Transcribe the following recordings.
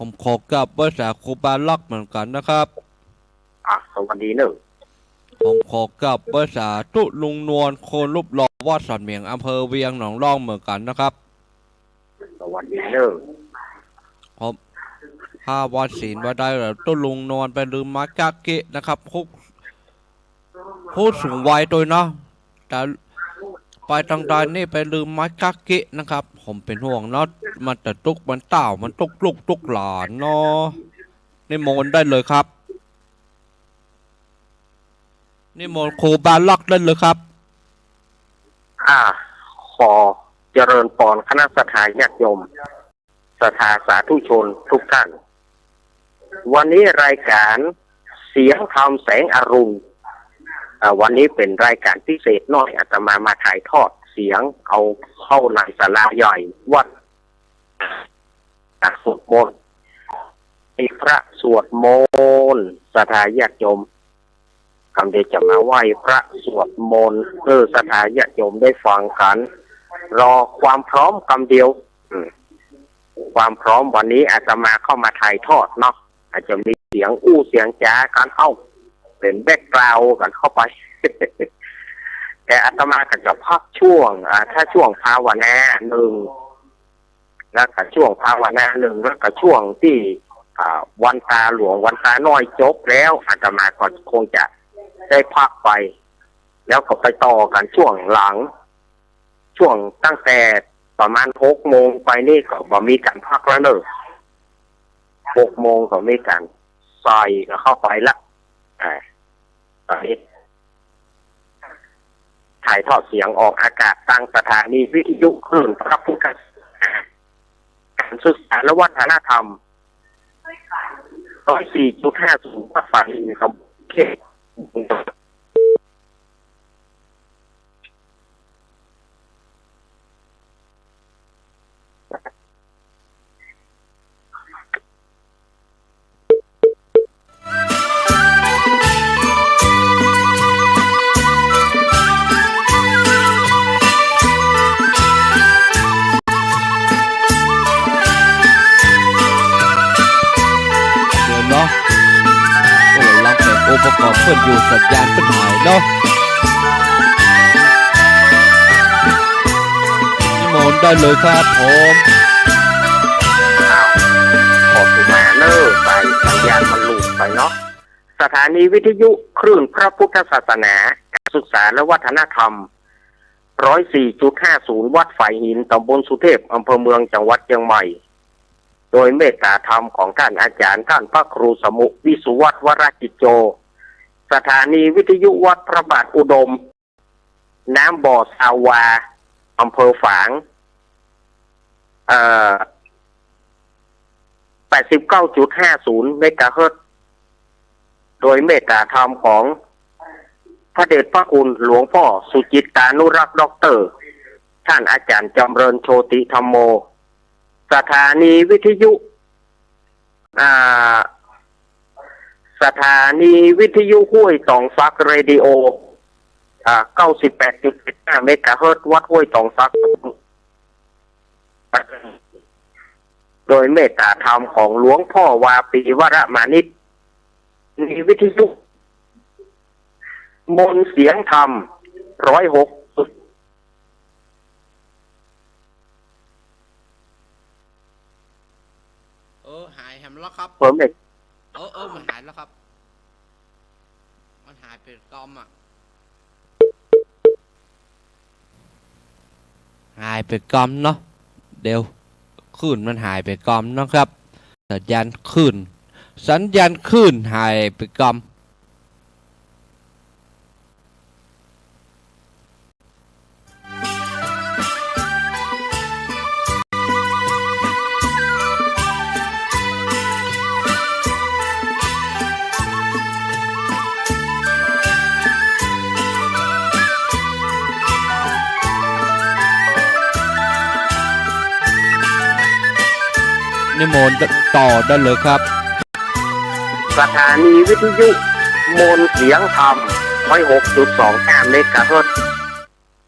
ผมขอกลับภาษาครูบาล็อกเหมือนกันนะครับสวัสดีหนึ่งผมขอกลับภาษาตุลุงนวลโคนรูปหล่อวัดสันเมียงอำเภอเวียงหนองร่องเหมือนกันนะครับสวัสดีหนึ่งผมพาวัดศีลว่าได้หรือตุลุงนวลไปลืมมาจากเกะนะครับผู้สูงวัยตัวเนาะแต่ไปทางใดนี่ไปลืมมาจากเกะนะครับผมเป็นห่วงเนาะมันแต่ตุกมันเต่ามันตุกลูกตุกหลานเนาะนี่โมนได้เลยครับนี่โมนครูบาล็อกได้เลยครับขอเจริญพรคณะสัตยาติโยมศรัทธาสาธุชนทุกท่านวันนี้รายการเสียงธรรมแสงอรุณวันนี้เป็นรายการพิเศษน้อยอาตมาถ่ายทอดเสียงเอาเข้าในศาลาใหญ่วัดสวดมนต์มีพระสวดมนต์ศรัทธาญาติโยมคำเดียวจะมาไหว้พระสวดมนต์ศรัทธาญาติโยมได้ฟังกันรอความพร้อมคำเดียวความพร้อมวันนี้อาตมาเข้ามาถ่ายทอดเนาะอาจจะมีเสียงเสียงจ้าการเข้าเป็นแบ็กกราวด์กันเข้าไป แต่อาตมาก็จะพักช่วงถ้าช่วงภาวนาหนึ่งแล้วก็ช่วงภาวนาหนึ่งแล้วก็ช่วงที่วันตาหลวงวันตาน้อยจบแล้วอาตมาก็คงจะได้พักไปแล้วก็ไปต่อกันช่วงหลังช่วงตั้งแต่ประมาณ6 โมงไปนี่ก็บ่มีการพักแล้วเนอะ6 โมงก็มีการใส่ก็เข้าไปละตอนนี้ถ่ายทอดเสียงออกอากาศตั้งสถานีวิทยุคลื่นพระพุทธการศึกษาและวัฒนธรรม104.50 วัดฝ่ายหินครับเขตประกอบเพื่อนอยู่สัญญาณเป็นหายเนาะนี่โมนได้เลยครับผมขอสุมาเนอร์ไปสัญญาณมันหลุดไปเนาะสถานีวิทยุคลื่นพระพุทธศาสนาการศึกษาและวัฒนธรรม104.50 วัดฝ่ายหินตำบลสุเทพอำเภอเมืองจังหวัดเชียงใหม่โดยเมตตาธรรมของท่านอาจารย์ท่านพระครูสมุวิสุวัฒน์วรจิตโจสถานีวิทยุวัดพระบาทอุดมน้ำบ่อสาวาอำเภอฝาง89.50 เมกะเฮิรตซ์โดยเมตตาธรรมของพระเดชพระคุณหลวงพ่อสุจิตตานุรักษ์ด็อกเตอร์ท่านอาจารย์จำเริญโชติธรรมโมสถานีวิทยุสถานีวิทยุห้วยตองซักเรดิโอ98.5 เมกะเฮิรตซ์วัดห้วยตองซักโดยเมตตาธรรมของหลวงพ่อวาปีวรมานิชมีวิทยุมนต์เสียงธรรม106หายแฮมแล้วครับผมเด็กมันหายแล้วครับมันหายเป็นกอมหายไปกอมเนาะเดี๋ยวคลื่นมันหายไปกอมนะครับสัญญาณคลื่นหายไปกอมนิมนต์ต่อได้เลยครับ สถานีวิทยุมนต์เสียงธรรม106.25 เมกะเฮิรตซ์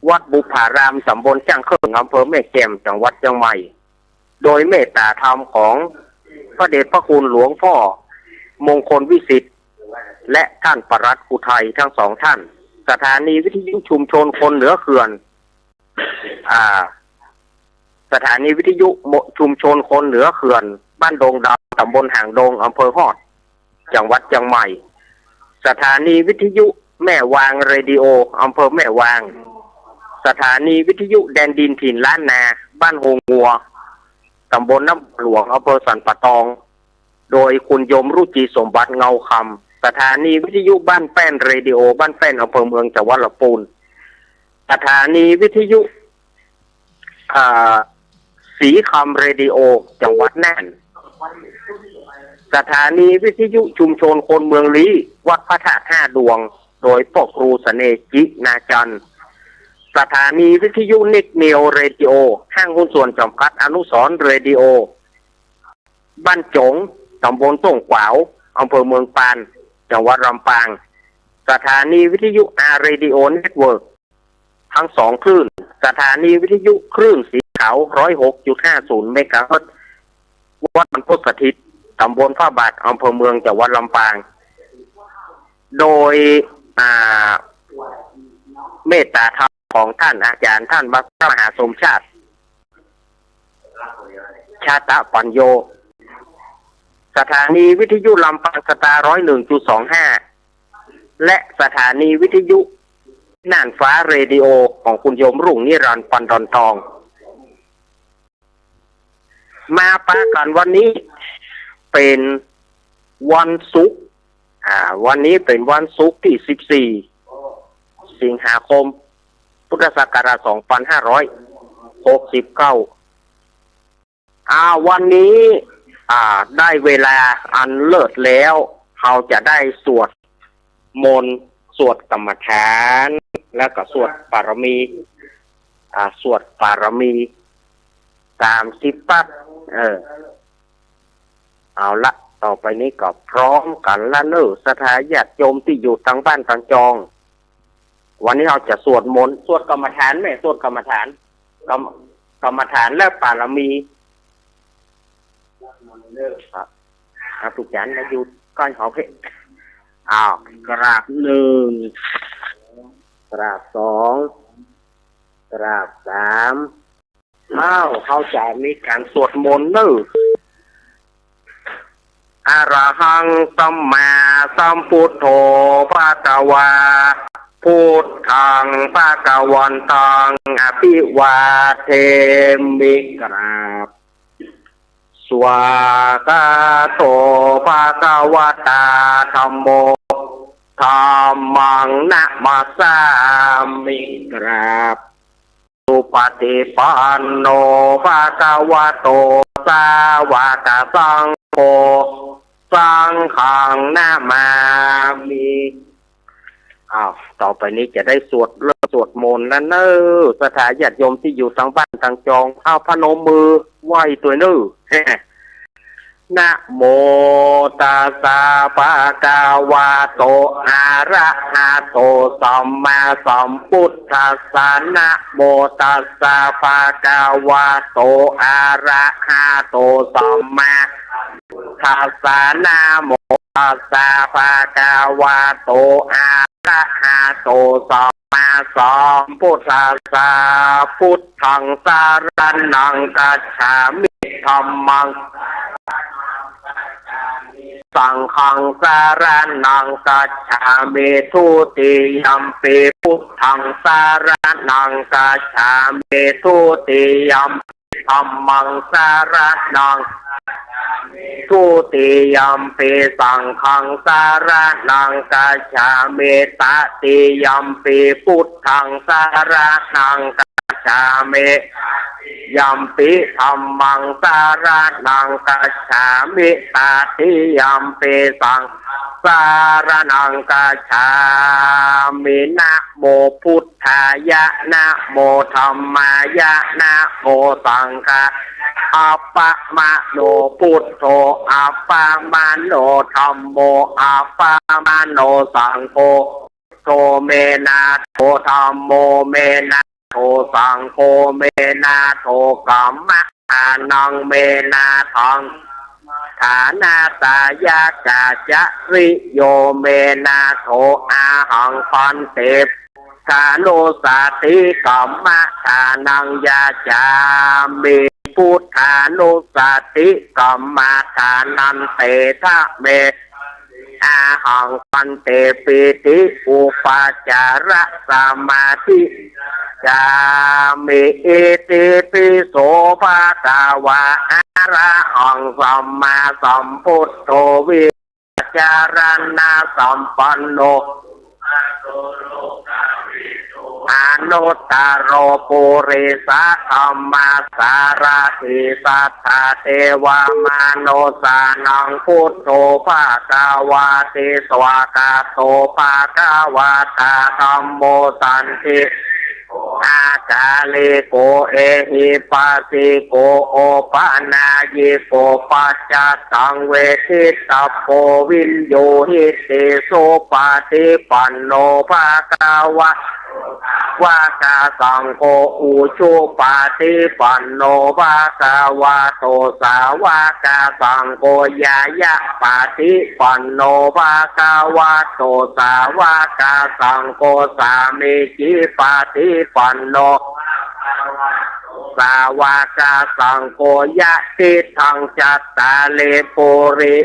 วัดบุพารามตำบลจ้างเคิงอำเภอแม่แจ่มจังหวัดเชียงใหม่โดยเมตตาธรรมของ พระเดชพระคุณหลวงพ่อมงคลวิสิทธิ์และท่านปลัดอุทัยทั้งสองท่านสถานีวิทยุชุมชนคนเหนือเขื่อนสถานีวิทยุชุมชนคนเหนือเขื่อนบ้านดงดำตำบลหางดงอำเภอฮอดจังหวัดเชียงใหม่สถานีวิทยุแม่วางเรดิโออำเภอแม่วางสถานีวิทยุแดนดินถิ่นล้านนาบ้านโฮงงัวตำบลน้ำหลวงอำเภอสันปะตองโดยคุณยมรุจิสมบัติเงาคำสถานีวิทยุบ้านแป้นเรดิโอบ้านแป้นอำเภอเมืองจังหวัดลำพูนสถานีวิทยุสีคำเรดิโอจังหวัดน่านสถานีวิทยุชุมชนคนเมืองลี้วัดพระธาตุห้าดวงโดยพ่อครูเสน่ห์จินาจันทร์สถานีวิทยุนิกเนียวเรดิโอห้างหุ้นส่วนจำกัดอนุสรณ์เรดิโอบ้านจงตำบลส่งขวาวอำเภอเมืองปานจังหวัดลำปางสถานีวิทยุอาร์เรดิโอเน็ตเวิร์กทั้งสองคลื่นสถานีวิทยุคลื่นสีขาว 106.50 เมกะเฮิรตซ์วัดบรรพตสถิตตำบลผ้าบาทอำเภอเมืองจังหวัดลำปางโดยเมตตาธรรมของท่านอาจารย์ท่านพระมหาสมชาติชาตะปัญโยสถานีวิทยุลำปางสตาร์ 101.25 และสถานีวิทยุน่านฟ้าเรดิโอของคุณโยมรุ่งนิรันดร์ปันดอนทองมาปากันวันนี้เป็นวันศุกร์วันนี้เป็นวันศุกร์ที่ 14 สิงหาคมพุทธศักราช 2569วันนี้ได้เวลาอันเลิศแล้วเราจะได้สวดมนต์สวดกรรมฐานแล้วก็สวดปารมีสวดปารมีตามสิบปัดเอาละต่อไปนี้ก็พร้อมกันละเนอสถาญาติโยมที่อยู่ทางบ้านทางจองวันนี้เราจะสวดมนต์สวดกรรมฐานไหมสวดกรรมฐานกรรมฐานและปารมีทุกอย่างนะอยู่ก้อนเขาเพชรกราบหนึ่งกราบสองกราบสามเขาจะมีการสวดมนต์อะระหังสัมมาสัมพุทโธภะคะวาพุทธังภะคะวันตังอภิวาเทมิกราบสวากาโตภะคะวะตาธัมโมธัมมังนะมัสสามิกราบสุปฏิปันโนภะคะวะโตสาวกสังโฆสังฆังนะมามิต่อไปนี้จะได้สวดมนต์แล้วเนอสถาญาติโยมที่อยู่ทางบ้านทางจองพนมมือไหว้ตัวเนอนะโมตัสสะภะคะวะโตอะระหะโตสัมมาสัมพุทธัสสะนะโมตัสสะภะคะวะโตอะระหะโตสัมมาทัสสะนะโมตัสสะภะคะวะโตอะระหะโตสัมมาสัมพุทธัสสะพุทธังสารนังกัจฉามิธัมมังสังฆังสารนังกัจฉามิทุติยัมปิพุทธังสารนังกัจฉามิทุติยัมปิธัมมังสารนังทุติยัมปิสังฆังสารนังกัจฉามิตติยัมปิพุทธังสารนังกัจฉามิยัมปิธัมมังสารนังกัจฉามิตติยัมปิสังสารนังกัจฉามินะโมพุทธายะนะโมธัมมายะนะโมสังฆะอัปปะมะโนพุทโธอัปปะมะโนธัมโมอัปปะมะโนสังโฆโธเมนะโธธัมโมเมนะโธสังโฆเมนะโธกัมมะอานังเมนะทัง ฐานาตายากาจะริโยเมนาโทอาหังพันเตปฐานุสาติกัมมะฐานังยาจามิพุทธานุสาติกัมมะฐานันเตทะเมอาหังพันเตปิติอุปาจาระสมาธิจามิอิติปิโสภะคะวะอะระหังสัมมาสัมพุทโธวิจารณะสัมปันโนอนุตตโรปุริสะธัมมาสารถิสัทธาเทวามโนสานังพุทโธภะคะวะติสวากาโตภะคะวะตาธัมโมสันติอากาลิโกเอหิปัสสิโกโอปะนายิโกปัจจตังเวทิตาโพวินโยหิติโสปะติปันโนภะคะวะวากาสังโฆอุชุปาติปันโนภะคะวะโตสาวกาสังโฆยายะปาติปันโนภะคะวะโตสาวกาสังโฆสามิจิปาติปันโนสาวกาสังโฆยะติทังจัตตาเลปุริ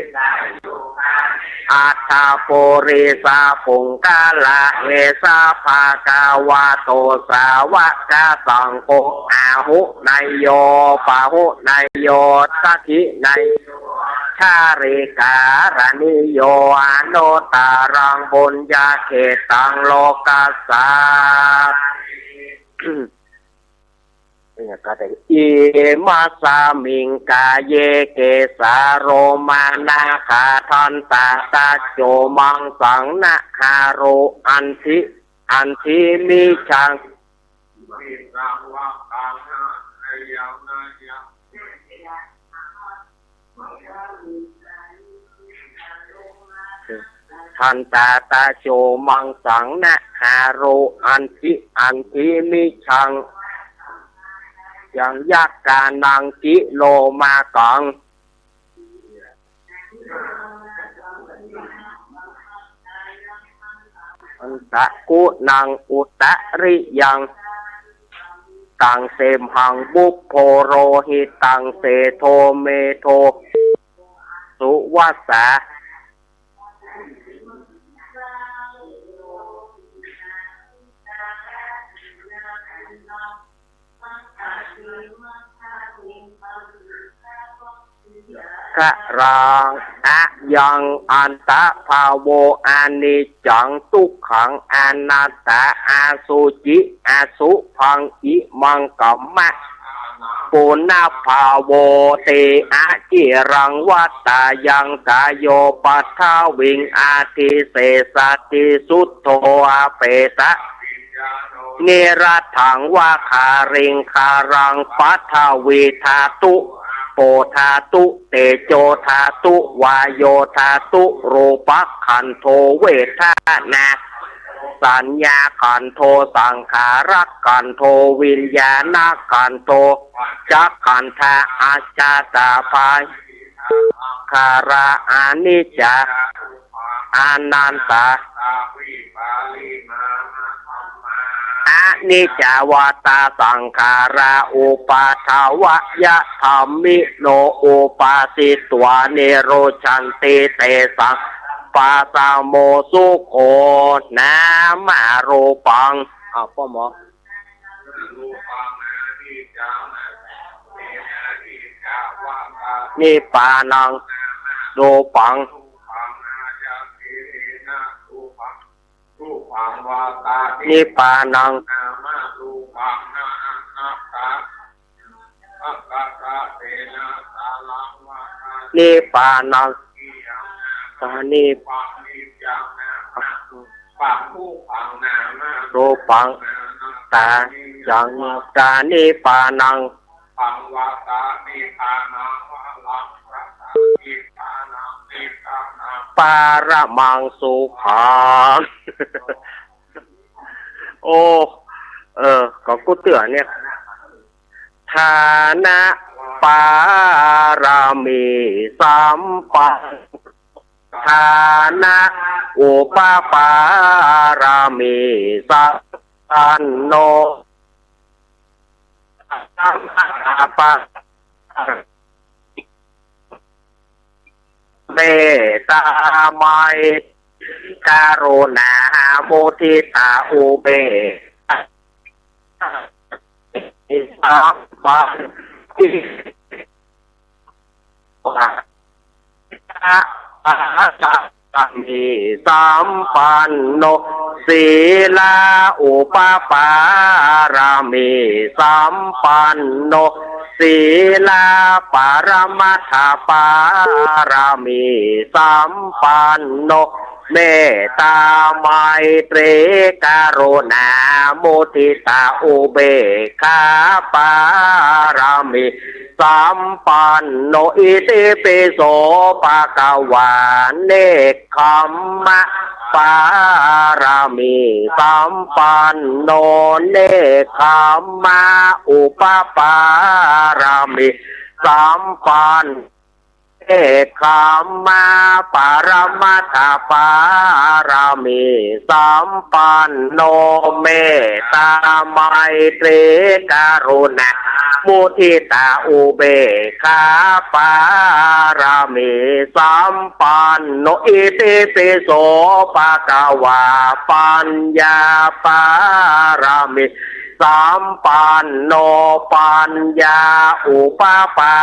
อัตถาปุริสาปุงกาลาเอสาภาคาวาโตสาวกาสังโฆอาหุนายโยปาหุนายโยสักขินายชาริการณิโยอนุตตรังบุญญาเขตังโลกัสสาอิมาสามิงกาเยเกสาโรมานาคาทันตาตาโจมังสังนะคาโรอันทิมิชังทันตาตาโจมังสังนะคาโรอันทิมิชังยังยักกานังกิโลมากังอันตะกุนังอุตริยังตังเสมหังบุพโพโรหิตังเสโทเมโทสุวัสสะกะรังอะยังอันตะภาโวอานิจังทุกขังอนัตตาอาสุจิอาสุพังอิมังกัมมะปุณณภาโวเตอะจิรังวัตตายังกายโยปัทธาวิงอาทิเสสติสุทโธอาเปตะเนรัถังวาคาริงคารังปัทธาวิธาตุโปธาตุเตโจธาตุวายโยธาตุรูปขันโทเวทนาสัญญาขันโทสังขารักขันโทวิญญาณขันโทจักขันธาอาจาตาภายคาราอานิจจาอานันตาอนิจจาวาตาสังขาราอุปาทาวะยะธรรมิโนอุปาสิตวาเนโรชันติเตสังปาสาโมสุโคนามารูปังพ่อหมอนิปานังรูปังนิปานังนิปานังตานิรูปังตาจังตานิปานังปารมังสุขังโอ้ก็กูเตือนเนี่ยฐานะ ปารามีสัมปันทานะอุปปารามีสัมปันโนสัมมาปะเมตตาไมกรุณามุทิตาอุเบกขาสัมปันติสัมมีสัมปันโนศีลาอุปปารามีสัมปันโนศีลาปรมัตถปารามีสัมปันโนเมตตาไมตรีกรุณามุทิตาอุเบกขาปารามีสัมปันโนอิติปิโสภะคะวาเนกขัมมะปารามีสัมปันโนเนกขัมมะอุปปารามีสัมปันเอกขัมมาปรมัตถปารามีสัมปันโนเมตตาไมตรีกรุณามุทิตาอุเบกขาปารามีสัมปันโนอิติปิโสภะคะวาปัญญาปารามีสัมปันโนปัญญาอุปปา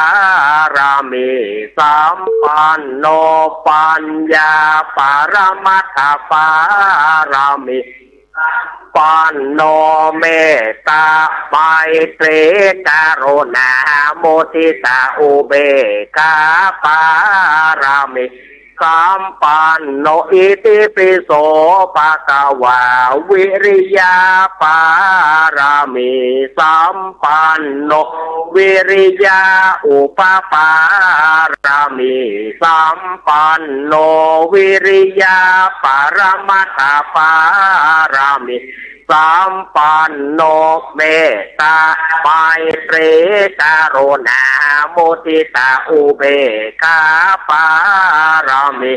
รามีสัมปันโนปัญญาปรมัตถปารามีปันโนเมตตาไมตรีกรุณามุทิตาอุเบกขาปารามีสัมปันโนอิติปิโสภะคะวาวิริยาปารามีสัมปันโนวิริยาอุปปารามีสัมปันโนวิริยาปรมัตถปารามีสัมปันโนเมตตาไมตรีกรุณามุทิตาอุเบกขาปารามี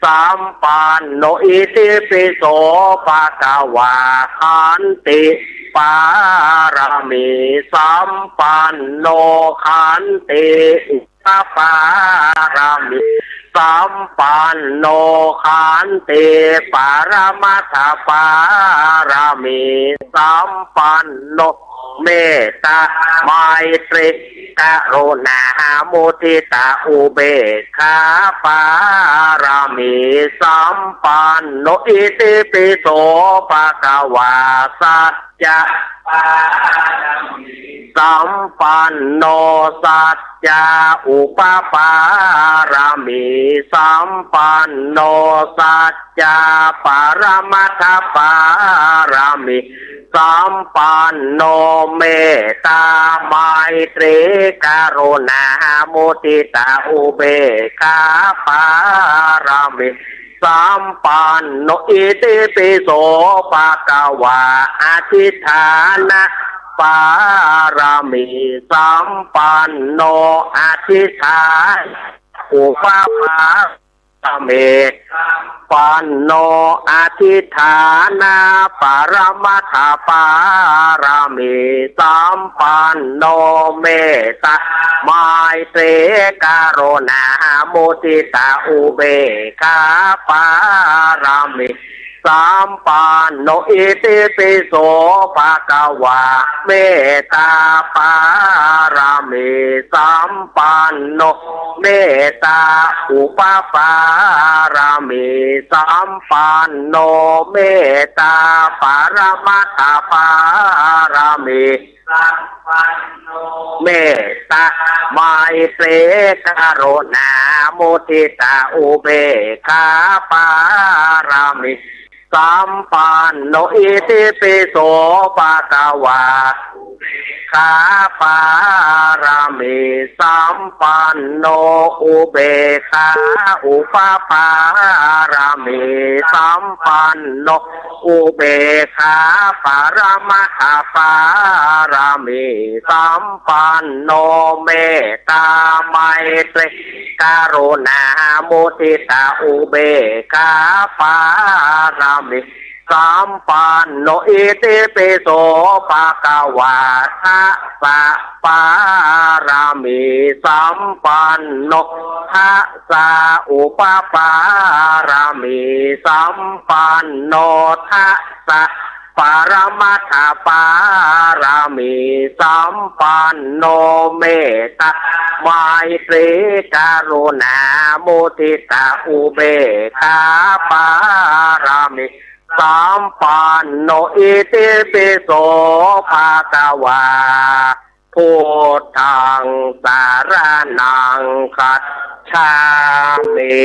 สัมปันโนอิติปิโสภะคะวาขันติปารามีสัมปันโนขันติปารามีสัมปันโนขันติปรมัตถปารามีสัมปันโนเมตตาไมตรีกรุณามุทิตาอุเบกขาปารามีสัมปันโนอิติปิโสภะคะวาสัจจะปารามีสัมปันโนสัจจะอุปปารามีสัมปันโนสัจจะปรมัตถปารามีสัมปันโนเมตตาไมตรีกรุณามุทิตาอุเบกขาปารามีสัมปันโนอิติปิโสภะคะวาอธิฐานะปารามีสัมปันโนอธิฐานอุปปารามีปันโนอธิฐานาปรมัตถปารามีสัมปันโนเมตตาไมตรีกรุณามุทิตาอุเบกขาปารามีสัมปันโนอิติปิโสภะคะวาเมตตาปารามีสัมปันโนเมตตาอุปปารามีสัมปันโนเมตตาปรมัตถปารามีสัมปันโนเมตตาไมตรีกรุณามุทิตาอุเบกขาปารามีสัมปันโนอิติปิโสภะคะวา ขาปารามีสัมปันโนอุเบกขาอุปปารามีสัมปันโนอุเบกขาปารมัตถปารามีสัมปันโนเมตตาไมตรีกรุณามุทิตาอุเบกขาปารามีสัมปันโนอิติปิโสภะคะวะทะสะปารามีสัมปันโนทะสะอุปปารามีสัมปันโนทะสะปารมัตถปารามีสัมปันโนเมตตาไมตรีกรุณามุทิตาอุเบกขาปารามีสัมปันโนอิติปิโสภะคะวะพุทธังสารนังคัจฉามิ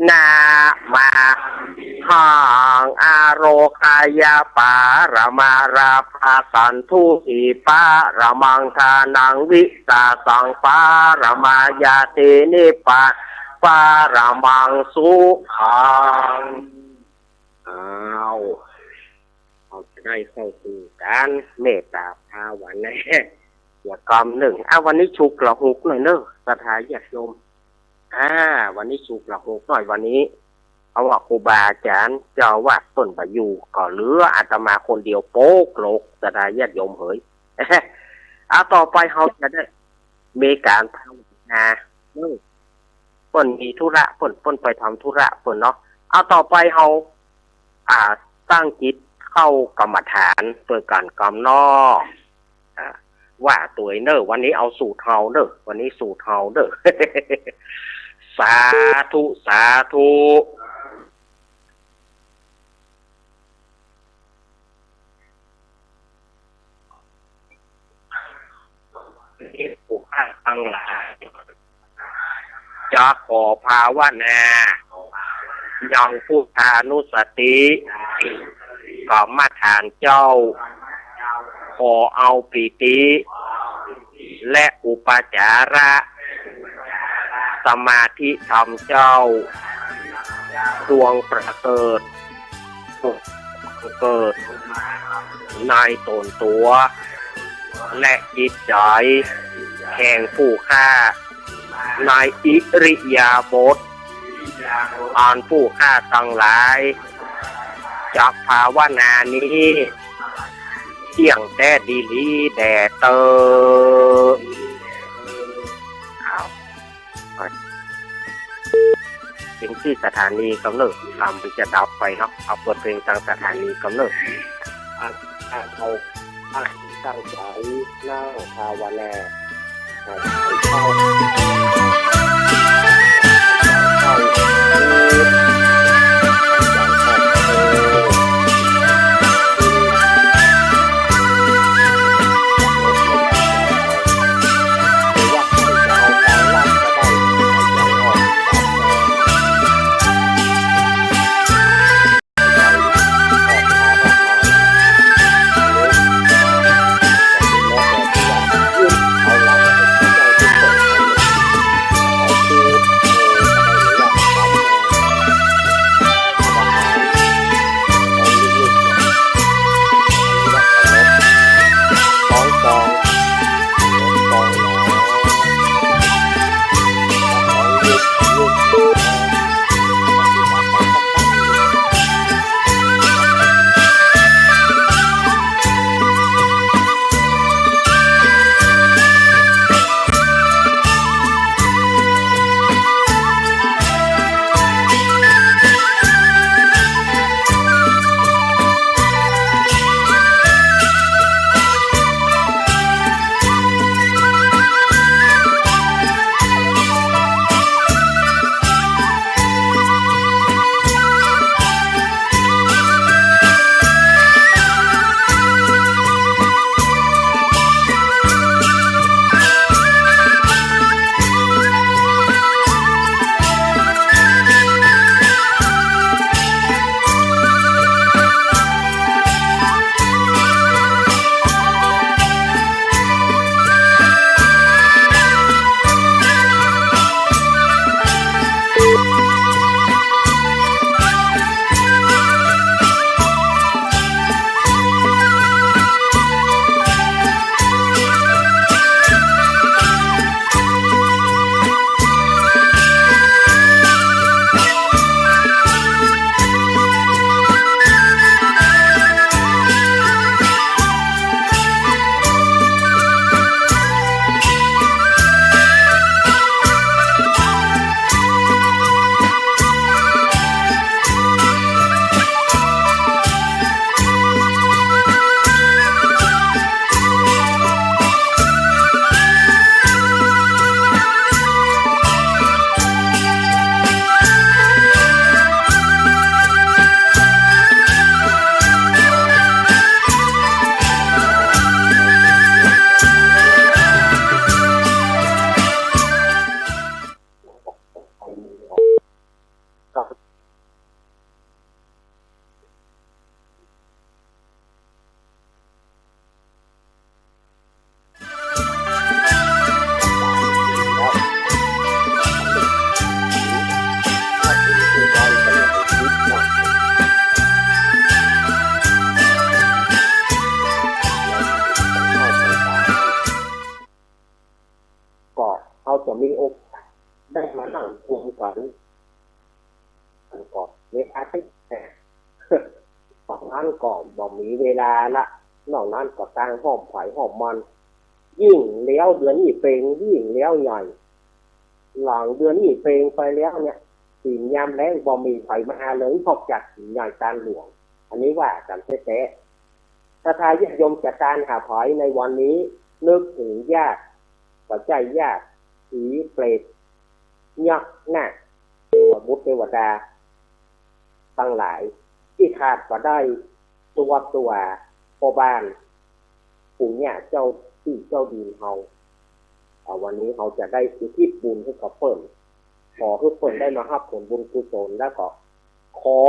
นะมาหังอาโรคายาปารมาราภาสันทุสีปารมังทานังวิสาสังปารมายาตินิปาปารมังสุขังเอาจะได้เข้าสู่การเมตตาภาวนาหัวกรรมหนึ่งวันนี้ฉุกละหุกหน่อยเนอะสถานญาติโยมวันนี้ฉุกละหุกหน่อยวันนี้เอาว่าครูบาอาจารย์เจ้าวัดต้นประยูก็เหลืออาตมาคนเดียวโป๊กโลกสถานญาติโยมเฮ้ยต่อไปเขาจะได้มีการภาวนาเพิ่นมีธุระเพิ่นไปทำธุระเพิ่นเนาะต่อไปเขาตั้งจิตเข้ากรรมฐานเพื่อการกำนอกว่าตัวเนอวันนี้เอาสูตรเฮาเนอวันนี้สูตรเฮาเนอ สาธุสาธุผู้ข้าทั้งหลายจะขอภาวนายังพุทธานุสติกรรมฐานเจ้าขอเอาปิติและอุปจาระสมาธิธรรมเจ้าดวงประเสริฐเกิดในตนตัวและจิตใจแห่งผู้ฆ่าในอิริยาบถอันผู้ฆ่าทั้งหลายจากภาวนานี้เที่ยงแต่ดีลีแด่เตอเป็นที่สถานีกำเนิดทำไปจะดับไปครับเอาบทเพลงทางสถานีกำเนิดเอาตั้งใจนั่งภาวนา นั่งรวมกันก็เวลาที่ตอนนั้นก็บ่มีเวลาละนอกนั้นก็ตั้งห้อมไผ่ห้อมมันยิ่งเลี้ยวเดือนนี้เป็นยิ่งเลี้ยวใหญ่หลังเดือนนี้เป็นไปแล้วเนี่ยสิ่งยามแล้งบ่มีไผ่มาเลยพอกจากสิ่งใหญ่การหลวงอันนี้ว่ากันแท้ๆถ้าทายญาติโยมจากการหาไผ่ในวันนี้นึกถึงญาติปัจจัยญาติผีเปรตยักษ์นาคเทวบุตรเทวดาทั้งหลายที่ขาดก็ได้ตัวพ่อบ้านปู่ย่าเจ้าที่เจ้าดินเฮาวันนี้เขาจะได้อุทิศบุญให้กับเพิ่นขอให้เพิ่นได้มารับผลบุญกุศลแล้วก็ขอ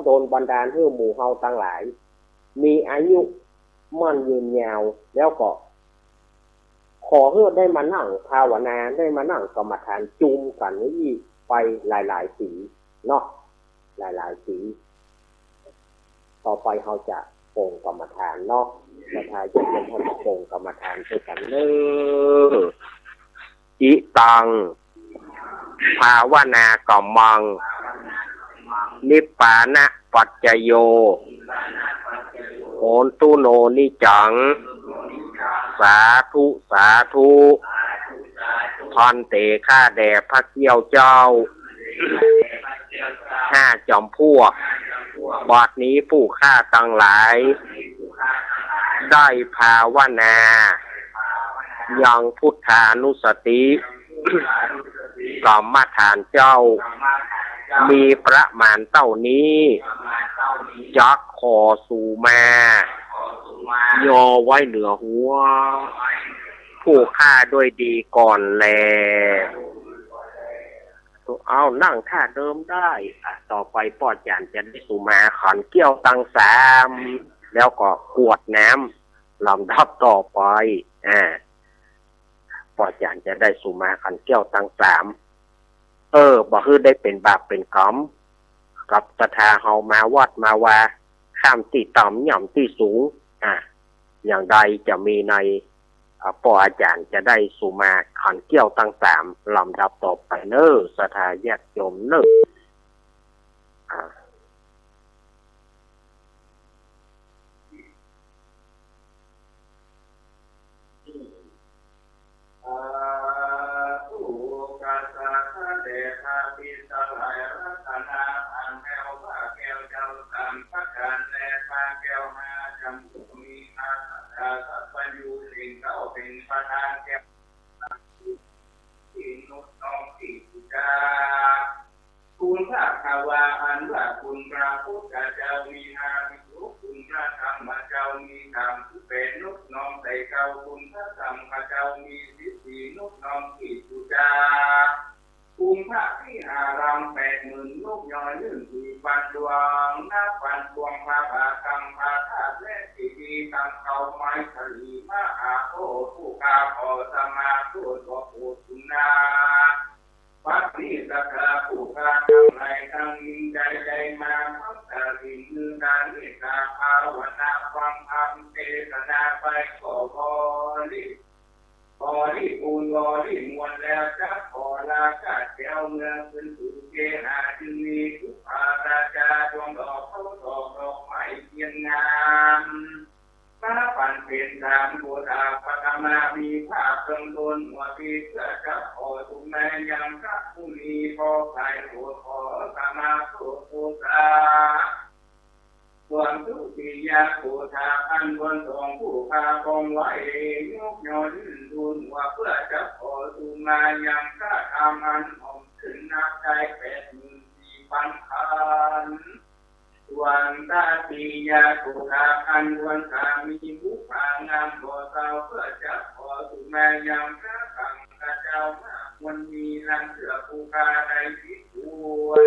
โดนบันดาลให้หมู่เฮาทั้งหลายมีอายุมั่นยืนยาวแล้วก็ขอให้ได้มานั่งภาวนาได้มานั่งกรรมฐานจุมกันนี้ไปหลายๆปีเนาะหลายๆปีต่อไปเขาจะโปร่งกรรมฐานเนาะจะทายจะเป็นคนโปร่งกรรมฐานด้วยกันเด้ออิตังภาวนากรรมังนิปปานะปัจจโยโหนตุโนนิจังสาธุสาธุพันเตข้าแด่พระเกี้ยวเจ้าห้าจอมพวกบัดนี้ผู้ฆ่าตั้งหลายได้ภาวนายังพุทธานุสติกรรมฐานเจ้ามีประมาณเท่านี้จักขอสู่มายอไว้เหนือหัวผู้ฆ่าด้วยดีก่อนแลเอานั่งท่าเดิมได้ต่อไปป้อจานจะได้สู่มาขันเกี้ยวตังสามแล้วก็กวดน้ำลำดับต่อไปป้อจานจะได้สู่มาขันเกี้ยวตังสามบ่คือได้เป็นบาปเป็นกรรมกับศรัทธาเฮามาวัดมาว่าข้ามที่ต่ำย่ำที่สูงอย่างใดจะมีในปออาจารย์จะได้สู่มาขันเกี้ยวตั้งสามลำดับต่อไปเนอศรัทธาญาติโยมเนอคุณพระภาวาอันว่าคุณพระพุทธเจ้ามีอาภิสุคุณพระธรรมเจ้ามีธรรมเป็นนุกน้อมใส่เก่าคุณพระธรรมเจ้ามีสิทธินุกน้อมที่สุจาคุณพระที่อาราม80,000ลูกย้อย1,400,000ดวงนับพันดวงพระบาคังพระธาตุและที่ดีตังเขาไม้ทลีมหาโพธิ์ผู้กาขอสมาธุตัวผู้สุนาปัจจิตกะผู้กาทั้งหลายทั้งยิ่งใจมาพักตาลินคือการเมตตาภาวนาฟังธรรมเทศนาไปขอบริปูนบริมวลแล้วจะขอลากาเจ้าเมืองขึ้นสู่เกหาจึงมีทุกอาราชาดวงดอกเขาดอกไม้เทียนงามพระปันเป็นธรรมโบราณปฐมามีภาพเพิ่งโดนหัวปีเพื่อจะขอทุกแม่ยังพระผู้มีพอใครตัวขอสมาสุโตสาส่วนทุติยาโกธาอันบนทองผู้พาคงไว้ยกยนดุลว่าเพื่อจะขอสุมายังพระธรรมันอมขึ้นนับใจ84,000 คันส่วนตาติยาโกธาอันบนสามีผู้พางามบ่อเศร้าเพื่อจะขอสุมายังพระธรรมเจ้ามาวันมีลังเสือผู้พาใดที่ควร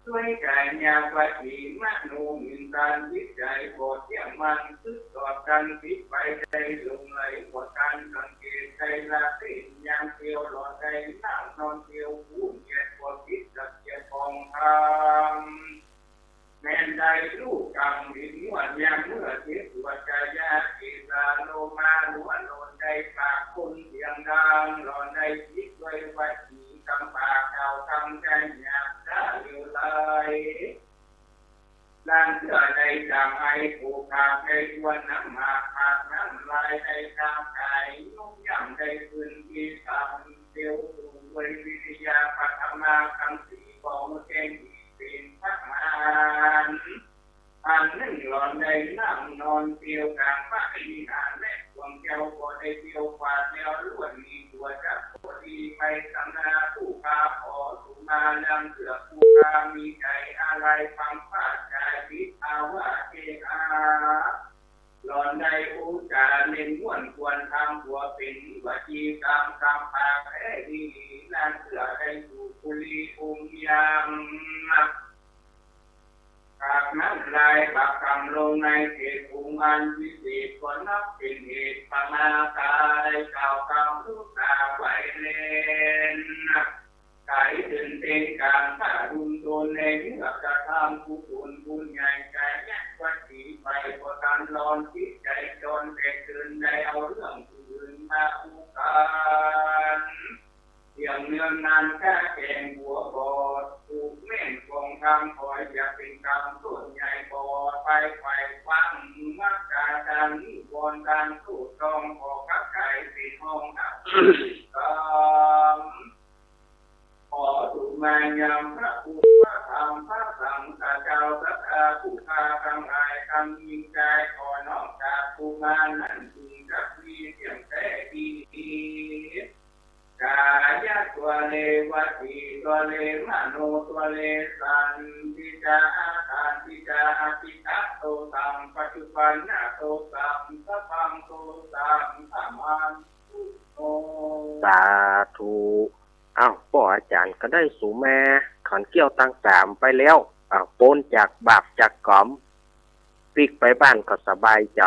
ด้วยกายญาปฏิมโนมินตันจิตใจบอดเที่ยงมันซึกต่อกันปิดไปใจลงไหลบอดกันสังเกตใจละสิ่งยังเที่ยวหลอดใจนั่งนอนเที่ยวผู้เหยียดบอดคิดจับเกี่ยวกองทางแม่นใดลูกกำหินนวดยามเมื่อเทศวจายาจิตาโลมาล้วนโลนใจปากคนเสียงดังหลอนในจิตด้วยวัดขีกำปากา ใจอยากได้อยู่เลยด้านเสือใดจางไอผูกขาดในวันน้ำมาขาดน้ำลายในกางไก่นุ่งย่ำในพื้นที่ทำเดียวด้วยวิทยาพัฒนาทั้งสี่ของเก่งเป็นทหารอันหนึ่งหลอนในนั่งนอนเตียวกลางบ้านที่นานแม่ดวงเจ้าก็ได้เตียวกว่าแนวล้วนมีตัวจับพอดีไปทำนาผู้พาขอสุมาลำเสือผู้พามีใจอะไรฟังป้าใจพิษอาวาเกอาหลอนในอุจาเล่นม้วนควรทำหัวเป็นวจีกรรมกรรมพาแพ้ดีนั่นเสือได้ถูกกุลีอุมยังหากน้ำลายปากคำลงในเขตภูมิอันวิเศษก็นับเป็นเหตุปมาตายเก่าคำทุกตาไว้เล่นไก่ถึงเต็งการข้าดุมโดนในเมื่อกระทำผู้บุญบุญใหญ่ใจแยกวัดสีไปก็การรอนจิตใจจนแต่คืนได้เอาเรื่องอื่นมาอุกันอย่างเนื่องนานแค่แกงหัวบอดถูกเม่นคงทำคอยอยากเป็นกรรมส่วนใหญ่บอดไปไฟฟังมักกาดังนิวรณ์ดังสู้ตรองบอกกับไก่สีทองดับกรรมขอถูกมายำพระพุทธพระธรรมพระสังฆเจ้าสัทธาผู้พาทำลายคำยิงใจขอนอกจากผู้มานั้นจึงจะมีเพียงแต่ดีกายะตัวเลวติตัวเลมโนตัวเลสันติจาอาการติจาอภิทัตโตสัมปัจจุบันนาโตสัมสัพพังโตสัมธรรมันโตสาธุอ้าวพ่ออาจารย์ก็ได้สู่แม่ขันเกี้ยวตั้งสามไปแล้วโปนจากบาปจากกรรมปิกไปบ้านก็สบายใจ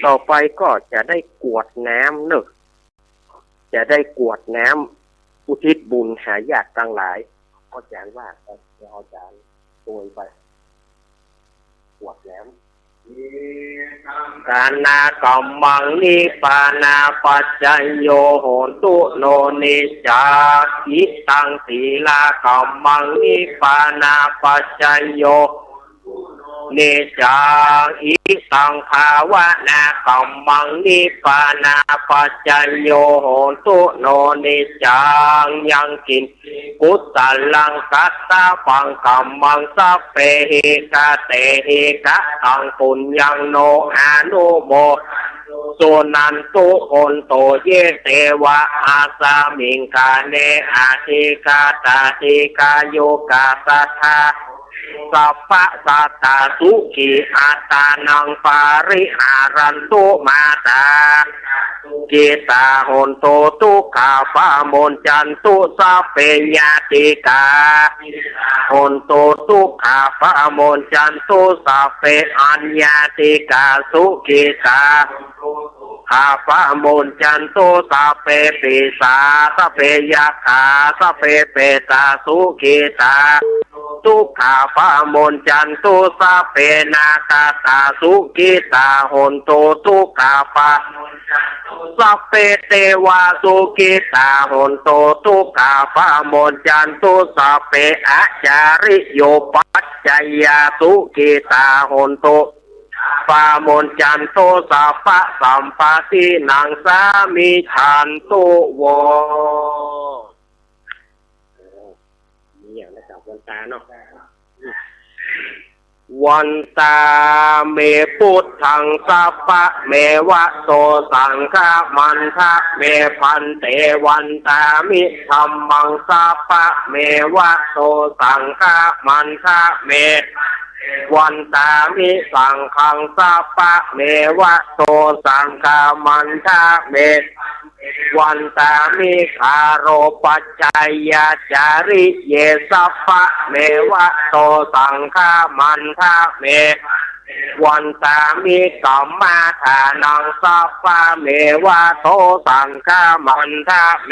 ต่อไปก็จะได้กวดน้ำเนอะจะได้กวดน้ำอุทิศบุญหาญาติต่างหลายก็อาจารย์ว่าอาจารย์โดยไปกวดน้ำกานากัมมังนิปานาปัจจโยโหตุโนนิจาคิตังศีลากัมมังนิปานาปัจจโยเนจาอิสังภาวนากัมมังนิปานาปัจจโยโหตุโนนิจังยังกินกุตตัลลังกัตตาปังกัมมังสัพเพหิกะเตหิกะตังปุญญังโนอานุโมสุนันตุโอนโตเยเตวะอาสามิงกาเนอาทิกาตาทิกาโยกาสัทธาสัพพะสัตตาสุขีอัตตานังปาริหารันตุมาตากิตาโหนโตตุขาปะโมนจันตุสัพเพญาติกาโหนโตตุขาปะโมนจันตุสัพเพอัญญาติกาสุกิตาข้าพระโมนจันโตสัพเพปิสาสัพเพยัคขาสัพเพเปตาสุขิตาทุกขาพระโมนจันโตสัพเพนาคาตาสุขิตาโหนโตทุกขาพระสัพเพเทวาสุขิตาโหนโตทุกขาพระโมนจันโตสัพเพอาจาริโยปัจจยาสุขิตาโหนโตปามนจันโตสัพพะสัมปะทินังสามิชันโตวนี่อย่างนะครับวันตาเนาะวันตาเมพุทธังสัพพะเมวะโตสังฆมันทะเมพันเตวันตามิธัมมังสัพพะเมวะโตสังฆมันทะเมวันตามิสังฆังสัพพะเมวะโตสังฆมันทะเมวันตามิคาโรปัจจายาจาริเยสัพพะเมวะโตสังฆมันทะเมวันตามิกัมมาทานังสัพพะเมวะโตสังฆมันทะเม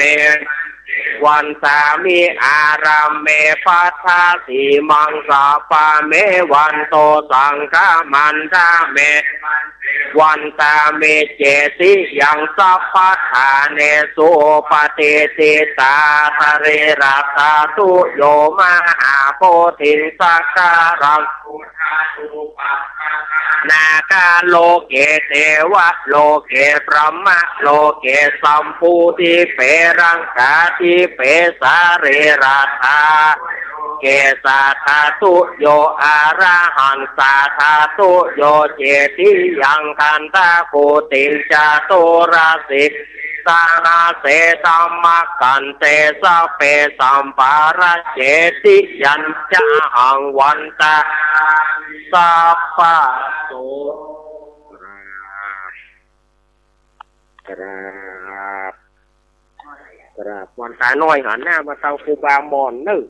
วันสามีอารามเมพัทธาสีมังสาปาเมวันโตสังฆมันทาเมวันตาเมเจสิยังสัพพะทาเนสุปฏิติตาทะเรราตาตุโยมหาโพธิสักการังนาคาโลเกเทวะโลเกพระมะโลเกสัมปูติเปรังกาติเปสาเรราธาเกสาธาตุโยอาระหันสาธาตุโยเจติยังคันตาโคติจาโตราสิกสานาเสตัมมะกันเตสะเปสัมปาระเจติยัญจาหังวันตาสัพพะโสกราบวันตาน้อยหันหน้ามาทางครูบาหมอนนึก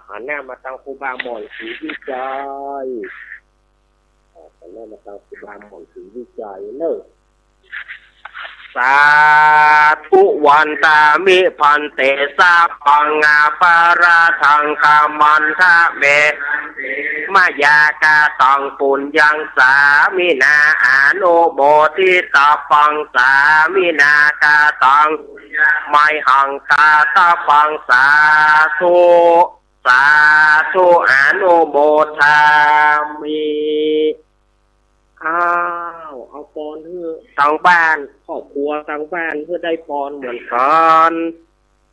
หันหน้ามาทางครูบาหมอนศรีวิจัยหันหน้ามาทางครูบาหมอนศรีวิจัยนึกสาธุวันตามิพันเตสาปังอาปาราทังกามันทะเมมายากาตังปุญญังสามินาอนุโมทิตาปังสามินากาตังไมหังกาตาปังสาธุสาธุอนุโมทามิเอาปอนเพื่อทางบ้านครอบครัวทางบ้านเพื่อได้ปอนเหมือนกัน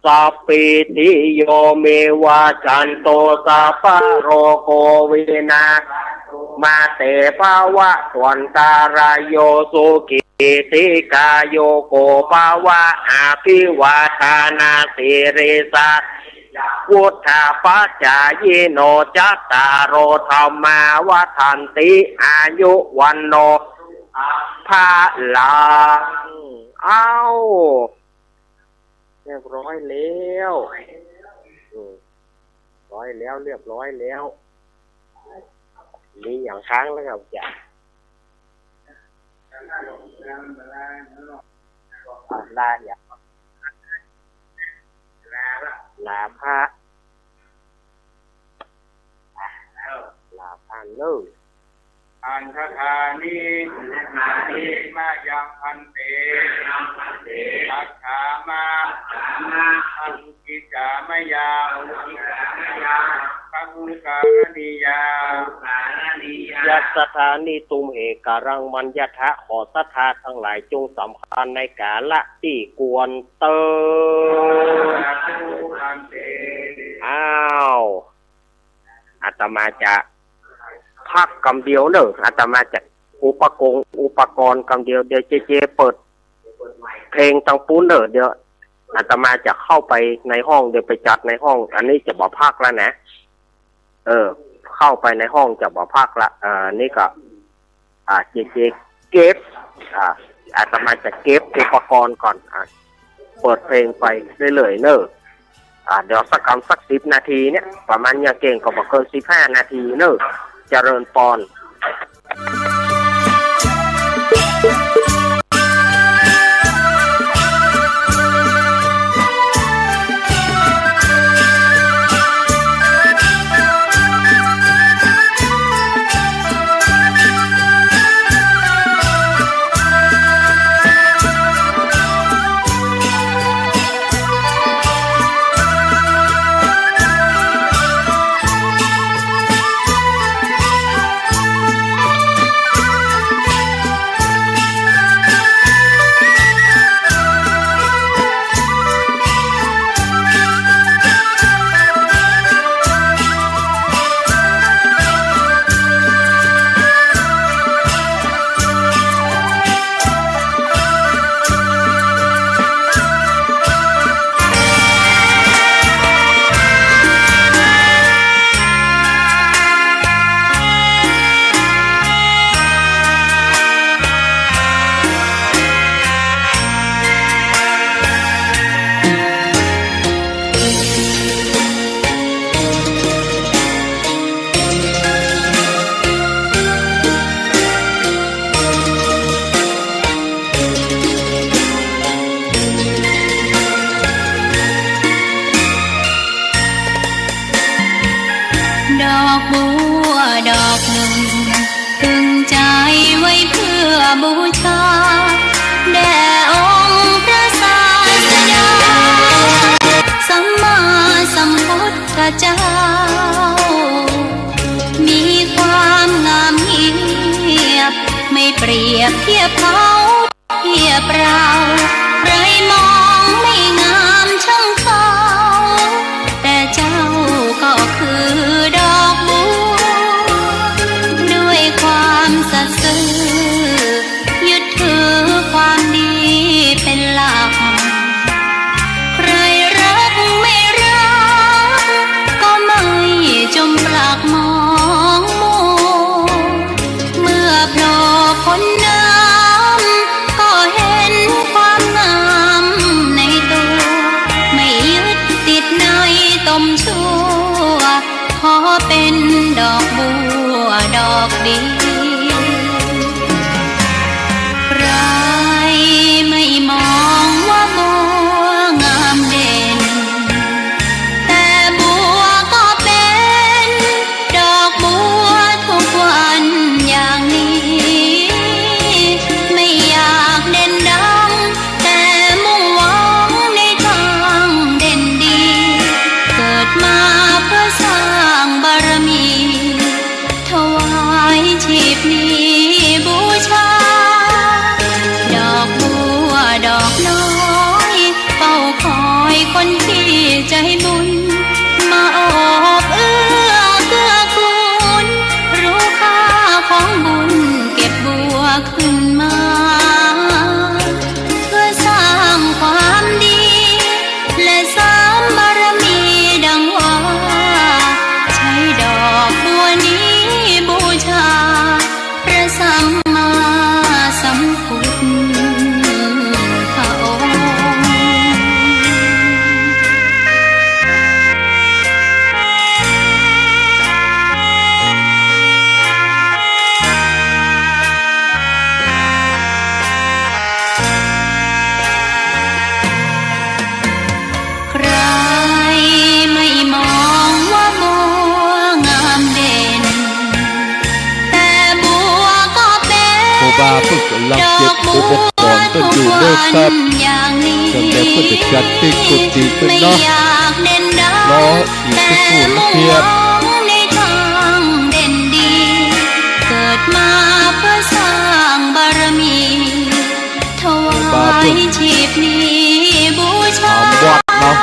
สัพพิติโยเมวาจันโตสัพพะโรโควินามาเตภาวะสวนตารายโยสุกิติกายโยโกภาวะอาภิวาทานาสิริสัตพุทธาปัจจายโนจัตตารโอธรรมาวัฏันติอายุวันโนภาลังเรียบร้อยแล้วเรียบร้อยแล้วมีอย่างค้างแล้วครับจ้ะลาอย่างลาพระเลยอันทธานิมายังพันเตตัสสามาอังกิจามยาปังการณิยายัสถานิตุมเอกรังมันยทะขอศรัทธาทั้งหลายจงสำคัญในกาละที่กวนเตอาตมาจะพักกำเดียวเนอะอาตมาจะอุปกรณ์กำเดียวเดี๋ยวเจเปิดเพลงตังปูนเนอะเดี๋ยวอาตมาจะเข้าไปในห้องเดี๋ยวไปจัดในห้องอันนี้จะบอกพักแล้วนะเข้าไปในห้องจะบอกพักละนี่ก็เจเก็บอาตมาจะเก็บอุปกรณ์ก่อนเปิดเพลงไปเรื่อยๆเนอะเดี๋ยวสัก10 นาทีเนี่ยประมาณอย่างเก่งก็บอกเกิน15 นาทีเนอะเจริญปอน บูชาแด่องค์พระศาสดาสัมมาสัมพุทธเจ้ามีความงามเงียบไม่เปรียบเทียบเขาเทียบเราใครมองไม่งามช่างเขาแต่เจ้าก็คือดอกบัวด้วยความสัตย์ซื่อยึดถือความดีเป็นหลักใครรักไม่รักก็ไม่จมปลักมองมัวเมื่อโผล่พ้นน้ำก็เห็นความงามในตัวไม่ยึดติดในตมชั่วขอเป็นดอกบัวดอกดีใครไม่มองว่าบัวงามเด่นแต่บัวก็เป็นดอกบัวทุกวันอย่างนี้ไม่อยากเด่นดังแต่มุ่งหวังในทางเด่นดีเกิดมาเพื่อสร้างบารมีถวายชีพนี้บูชาดอกบัวดอกน้อยเฝ้าคอยคนที่ใจบุญมาโอบเอื้อเกื้อกูลรู้ค่าของบุญเก็บบัวขึ้นมาเพื่อสร้างความดีและสร้างบารมีดังว่าใช้ดอกบัวนี้บูชาพระสัมมาสัมพุทธองค์ ใครไม่มองว่าบัวงามเด่นแต่บัวก็เป็น ครูบาฝึกกำลัง ดอ เก็บ กบั อุป ว กรณ์ต้ ทุ น ก อยู่ วั ด้วยครับ นอย่างนี้ จำเป็นเพื่อจะจัดที่กุฏิกัน ไม่ เนาะ อยากเด่นดัง ล้ออีก แต่ สักครู่ มุ่ง เที ห ย วั บ งในทางเด่นดี เกิดมาเพื่อสร้างบารมีถวายชีพนี้บูชา ถามวัดเนาะ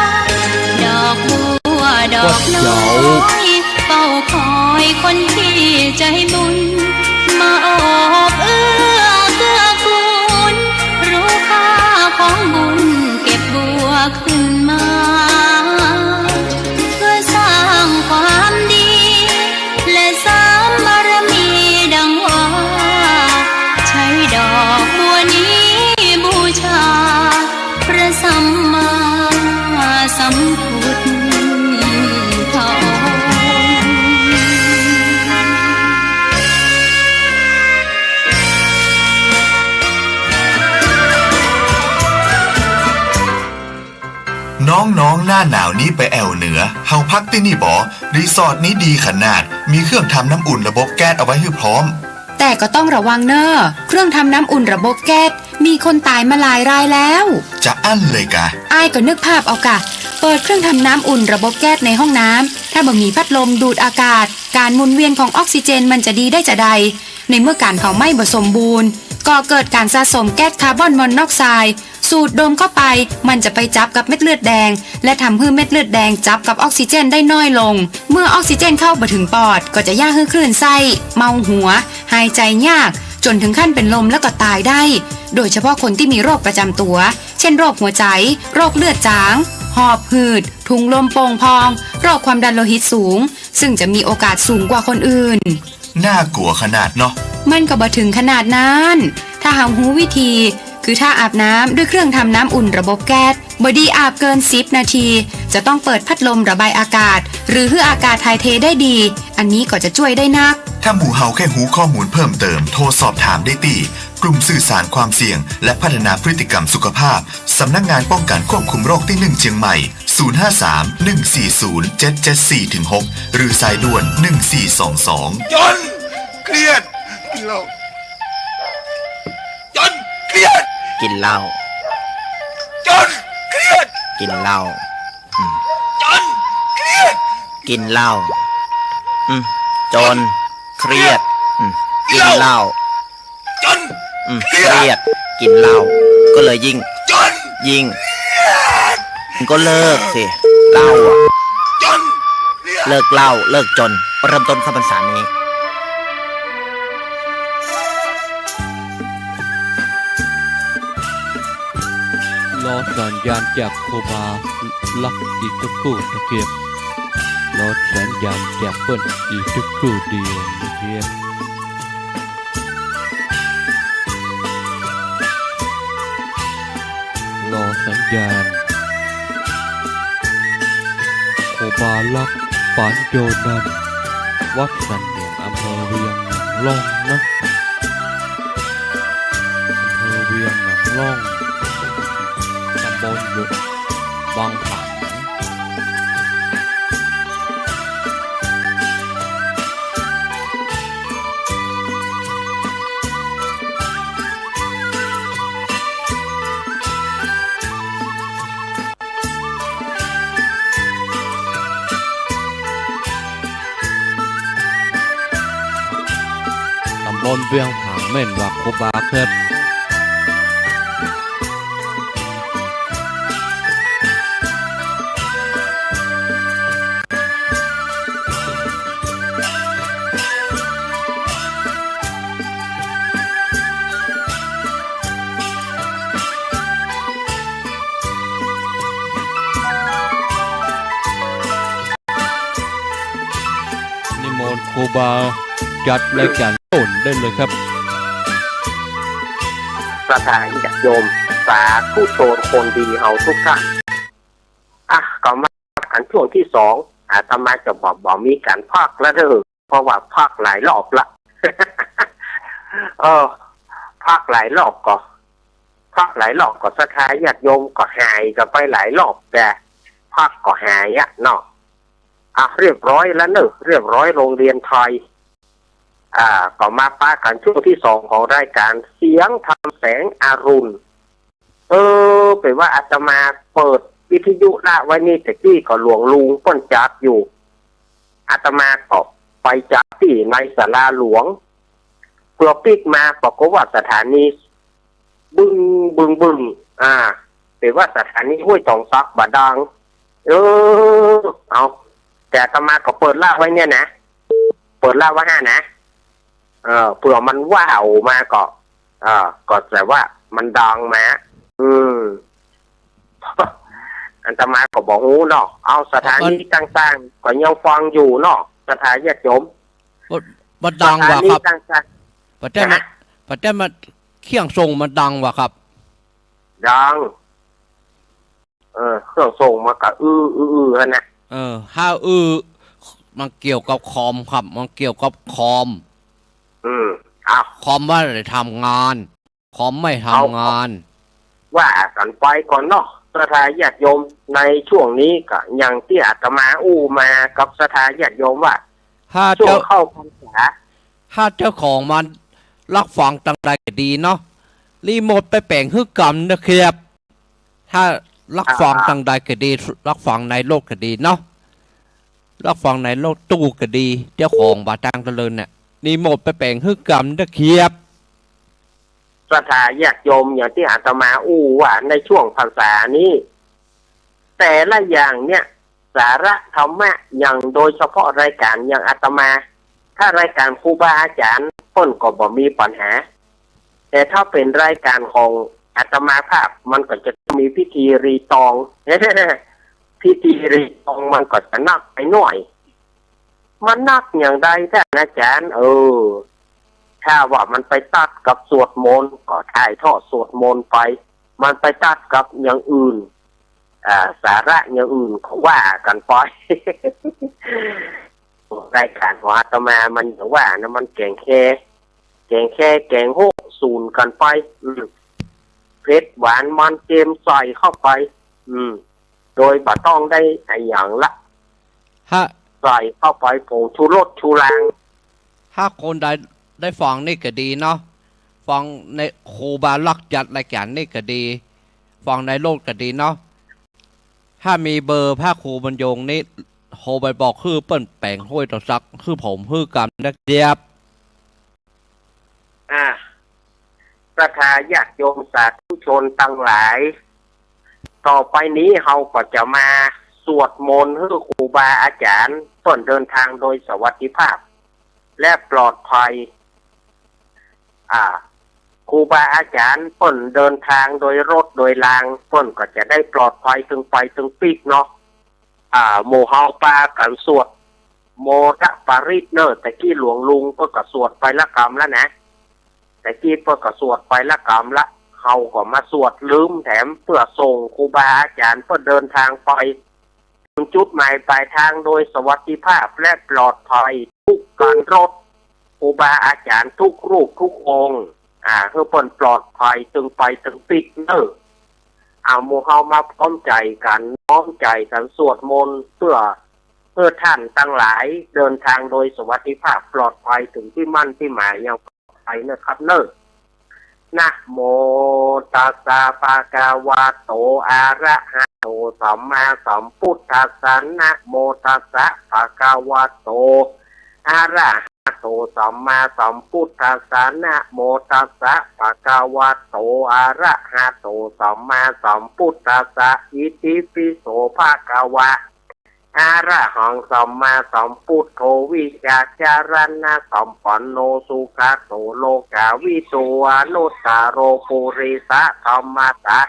ดอกบัวดอกน้อยเฝ้าคอยคนที่ใจบุญมาโอบเอื้อเกื้อกูลรู้ค่าของบุญเก็บบัวขึ้นมาเพื่อสร้างความดีและสร้างบารมีดังว่าใช้ดอกบัวนี้บูชาพระสัมมาสัมพุทธองค์ น้องๆหน้าหนาวนี้ไปแอวเหนือเฮาพักที่นี่บ่รีสอร์ทนี้ดีขนาดมีเครื่องทำน้ำอุ่นระบบแก๊สเอาไว้ให้พร้อม แต่ก็ต้องระวังเนอะเครื่องทำน้ำอุ่นระบบแก๊สมีคนตายมาหลายรายแล้ว จะอั้นเลยกะ อายก็นึกภาพเอากะ เปิดเครื่องทำน้ำอุ่นระบบแก๊สในห้องน้ำถ้าบ่มีพัดลมดูดอากาศ การหมุนเวียนของออกซิเจนมันจะดีได้จะใด ในเมื่อการเผาไหม้บ่สมบูรณ์ก็เกิดการสะสมแก๊สคาร์บอนมอนอกไซด์สูดดมเข้าไปมันจะไปจับกับเม็ดเลือดแดง และทำให้เม็ดเลือดแดงจับกับออกซิเจนได้น้อยลง เมื่อออกซิเจนเข้าบ่ถึงปอดก็จะย่าให้คลื่นไส้เมาหัว หายใจยาก จนถึงขั้นเป็นลมแล้วก็ตายได้ โดยเฉพาะคนที่มีโรคประจำตัว เช่นโรคหัวใจ โรคเลือดจาง หอบหืด ถุงลมโป่งพอง โรคความดันโลหิตสูง ซึ่งจะมีโอกาสสูงกว่าคนอื่น น่ากลัวขนาดเนาะ มันก็บ่ถึงขนาดนั้น ถ้าหาหูวิธี คือถ้าอาบน้ำด้วยเครื่องทำน้ำอุ่นระบบแก๊สบดีอาบเกิน10 นาที จะต้องเปิดพัดลมระบายอากาศ หรือให้อากาศถ่ายเทได้ดี อันนี้ก็จะช่วยได้นัก ถ้าหมู่เฮาแค่หูข้อมูลเพิ่มเติมโทรสอบถามได้ที่กลุ่มสื่อสารความเสี่ยง และพัฒนาพฤติกรรมสุขภาพสำนักงานป้องกันควบคุมโรคที่1เชียงใหม่ 053-140-774-6 หรือสายด่วน 1422 จนเครียดกินเหล้า รียด กินเหล้า จนเครียด กินเหล้า จนเครียด กินเหล้าจนเครียดกินเหล้า จน เครียดกินเหล้าก็เลยยิ่ง จน ยิ่งก็เลิกสิเหล้าอ่ะ จน เลิกเหล้าเลิกจนเริ่มต้นเข้าพรรษานี้ รอสัญญาณจากครูบาลักอีกสักครู่ตะเกียบรอสัญญาณจากเปิ้นอีกสักครู่เดียวตะเกียบรอสัญญาณครูบาลักปานโยนันวัดสันเหนียงอำเภอเวียงหนองล่องนะอำเภอเวียงหนองล่องตำบลหลุดบางผางตำบลเวียงผางเม่นวักครูบาครับนิมนต์ครูบาจัดรายการต้นได้เลยครับ สถานญาติโยมสาธุชนคนดีเฮาทุกท่านก็มากันช่วงที่สองอาตมาจะบอกมีการพากแล้วเด้อเพราะว่าพากหลายรอบละ พากหลายรอบก็สถานญาติโยมก็หายกันไปหลายรอบแต่พากก็หายเนาะเรียบร้อยแล้วเนอะเรียบร้อยโรงเรียนไทยก็มาป้ากันช่วงที่สองของรายการเสียงธรรมแสงอรุณเป็นว่าอาตมาเปิดวิทยุละไว้นี่แต่ที่ก็หลวงลุงป้นจับอยู่อาตมาก็ไปจับที่ในศาลาหลวงเพื่อปิกมาบอกว่าสถานีบึ้งเป็นว่าสถานีห้วยตองซักบาดังเอาแต่อาตมาก็เปิดละไว้เนี่ยนะเปิดละไว้ห้านะเผื่อมันว้าวมาก็แต่ว่ามันดังมาอันตมาก็บอกหูเนาะเอาสถานีต่างๆก็ยังฟังอยู่เนาะสถานีญาติโยมมันดังว่ะครับ ต่างๆ ประเทศมันเคียงทรงมันดังว่ะครับดังเครื่องส่งมากับฮะนะถ้ามันเกี่ยวกับคอมครับมันเกี่ยวกับคอมคอมว่าจะทำงานคอมไม่ทำงานว่ากันไปก่อนเนาะสถานญาติโยมในช่วงนี้ก็อย่างที่อาตมามากับสถานญาติโยมว่าช่วงเข้าพรรษาถ้าเจ้าของมันรักฟังตั้งใจก็ดีเนาะรีโมทไปแปลงฮึกกรรมนะครับถ้ารักฟังตั้งใจก็ดีรักฟังในโลกก็ดีเนาะรักฟังในโลกตู้ก็ดีเจ้าของบาตังตะเลินเนี่ยรีโมทไปแปลงฮึกกรรมนะครับสถานญาติโยมอย่างที่อาตมาว่าในช่วงพรรษานี้แต่ละอย่างเนี่ยสาระธรรมะอย่างโดยเฉพาะรายการอย่างอาตมาถ้ารายการครูบาอาจารย์พ้นก็บ่มีปัญหาแต่ถ้าเป็นรายการของอาตมาภาพมันก็จะมีพิธีรีตอง พิธีรีตองมันก็จะนักไปหน่อยมันนักอย่างใดท่านอาจารย์ถ้าว่ามันไปตัดกับสวดมนต์ก็ถ่ายทอดสวดมนต์ไปมันไปตัดกับอย่างอื่นสาระอย่างอื่นก็ว่ากันไป รายการของอาตมามันอย่างว่านะมันแกงแกงโฮกสูนกันไปเผ็ดหวานมันเกมใส่เข้าไปโดยบ่ต้องได้อย่างละใส่เข้าไปผงชูรสชูรางถ้าคนใดได้ฟังนี่ก็ดีเนาะ ฟังในครูบาลักจัดรายการนี่ก็ดี ฟังในโลกก็ดีเนาะถ้ามีเบอร์พระครูบรรยงนี่โทรไปบอกคือเปิ้นแปลงห้วยต่อซักคือผมคือกำนักเดียบ ศรัทธาญาติโยมสาธุชนทั้งหลาย ต่อไปนี้เราก็จะมาสวดมนต์ให้ครูบาอาจารย์ต้นเดินทางโดยสวัสดิภาพ และปลอดภัยครูบาอาจารย์ต้นเดินทางโดยรถโดยรางต้นก็จะได้ปลอดภัยถึงไปถึงปีกเนาะโมเฮาปากันสวดโมทะปาริตเนอร์แต่กี้หลวงลุงก็สวดไปละกรรมแล้วนะแต่กี้ก็สวดไปละกรรมละเขาก็มาสวดลืมแถมเพื่อส่งครูบาอาจารย์เพื่อเดินทางไปถึงจุดหมายปลายทางโดยสวัสดิภาพและปลอดภัยทุกการรถครูบาอาจารย์ทุกรูปทุกองค์เพื่อปลอดภัยถึงไปถึงปิดเนอโมเฮามาพร้อมใจกันน้อมใจกันสวดมนต์เพื่อท่านทั้งหลายเดินทางโดยสวัสดิภาพปลอดภัยถึงที่มั่นที่หมายอย่างปลอดภัยนะครับเนอนะโมตัสสะภะคะวะโตอะระหะโตสัมมาสัมพุทธัสสะนะโมตัสสะภะคะวะโตอะระหะโตสัมมาสัมพุทธัสสะนะโมตัสสะภะคะวะโตอะระหะโตสัมมาสัมพุทธัสสะอิติปิโสภะคะวะอะระหังสัมมาสัมพุทโธวิชาจารณะสัมปันโนสุขโตโลกาวิโตอนุตตโรปุริสะธรรมตะ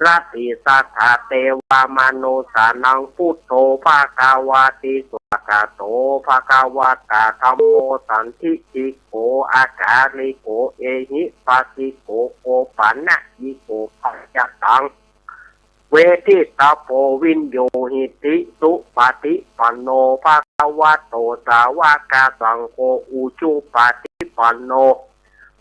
รัติสัทธาเทวามนุสานังพุทโธภะคะวะติสุขโตภะคะวะตาธัมโมสันทิติโกอาการิโกเอหิปัสสิโกโกปันนะยิโกปัจจตังเวทิตาโพวินโยหิติสุปฏิปันโนภะคะวะโตสาวกสังโฆอุชุปฏิปันโน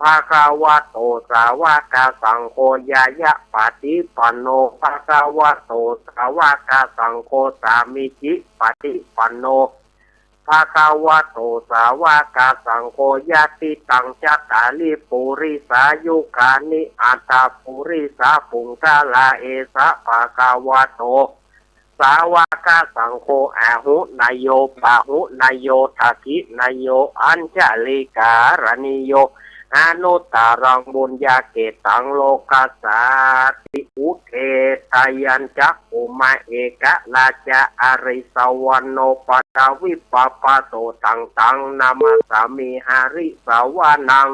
ภะคะวะโตสาวกสังโฆยายะปฏิปันโนภะคะวะโตสาวกสังโฆสามิจิปฏิปันโนภะคะวะโตสาวกสังโฆญาติตังจัตตาลิปุริสายุคานิอัตตาปุริสาปุงกาลาเอสะภะคะวะโตสาวกสังโฆอาหุนายโยปะหุนายโยทักขินายโยอัญชลิการณิโยอนุตตรังบุญญาเกตังโลกัสสาติอุเทตายัญจักขุมาเอกราชาอริสวรรณโนปัตตวิปปะโตตังตังนามาสามิหาริสาวานัง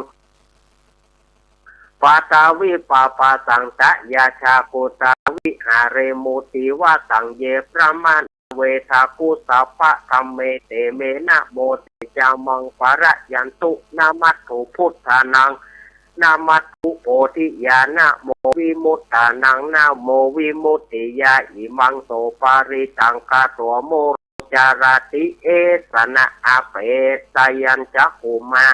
ปัตตวิปปะสังตะยาชาโกตาวิหาเรมุติวะสังเยประมาณเวทากุสัพพะธัมเมเตเมนะโมเตจามังปะระยันตุนามัตถุพุทธานังนามัตถุโพธิญาณโมวิมุตตานังนาโมวิมุตติยาอิมังโสปาริตังคาตัวโมจารติเอสนะอาเปตายัญจักขุมา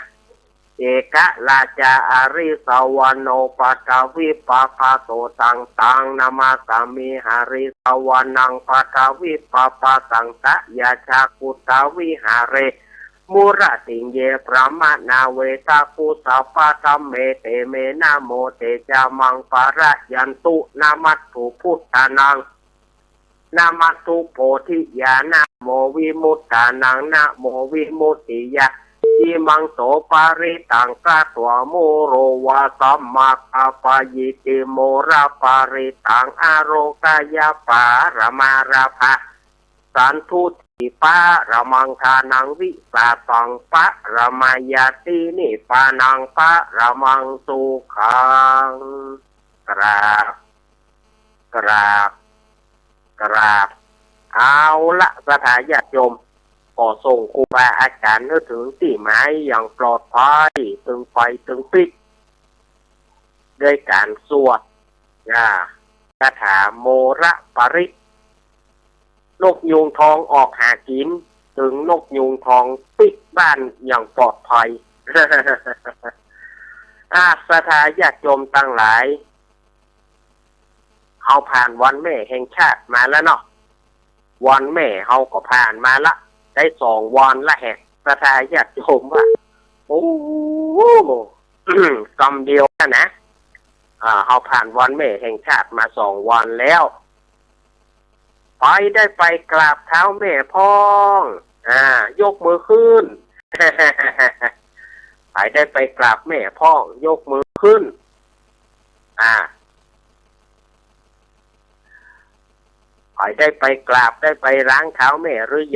เอกราชาอริสวรรณโนปัตตวิปปะโตตังตังนามาสามิหาริสวรรณังปัตตวิปปะสังตะยาชากุตาวิหาเรมุระติเยปรามานาเวทากุสัพพะธัมเมเตเมนะโมเตจามังปะระยันตุนามัตถุพุทธานังนามัตถุโพธิญาณโมวิมุตตานังนะโมวิมุตติยาอิมังโสปาริตังกะตัวโมโรวะสัมมาคาปยิติโมระปาริตังอโรกายาปารมาราภะสันทุติปะระมังทานังวิสาตังปะระมายาตินิปานังปะระมังสุขังกราบกราบกราบเอาละสถาญาติโยมก็ส่งครูบาอาจารย์ถึงที่หมายอย่างปลอดภัยถึงไปถึงปิดด้วยการสวดคาถาโมระปรินกยูงทองออกหากินถึงนกยูงทองปิดบ้านอย่างปลอดภัย สถาญาติโยมตั้งหลายเขาผ่านวันแม่แห่งชาติมาแล้วเนาะวันแม่เขาก็ผ่านมาละได้2 วันละแหกสถาญาติโยมว่าโอ้ กำเดียวนะเราผ่านวันแม่แห่งชาติมา2 วันแล้วไปได้ไปกราบเท้าแม่พ้องยกมือขึ้น ไปได้ไปกราบแม่พ้องยกมือขึ้นไปได้ไปกราบได้ไปล้างเท้าแม่หรือยัง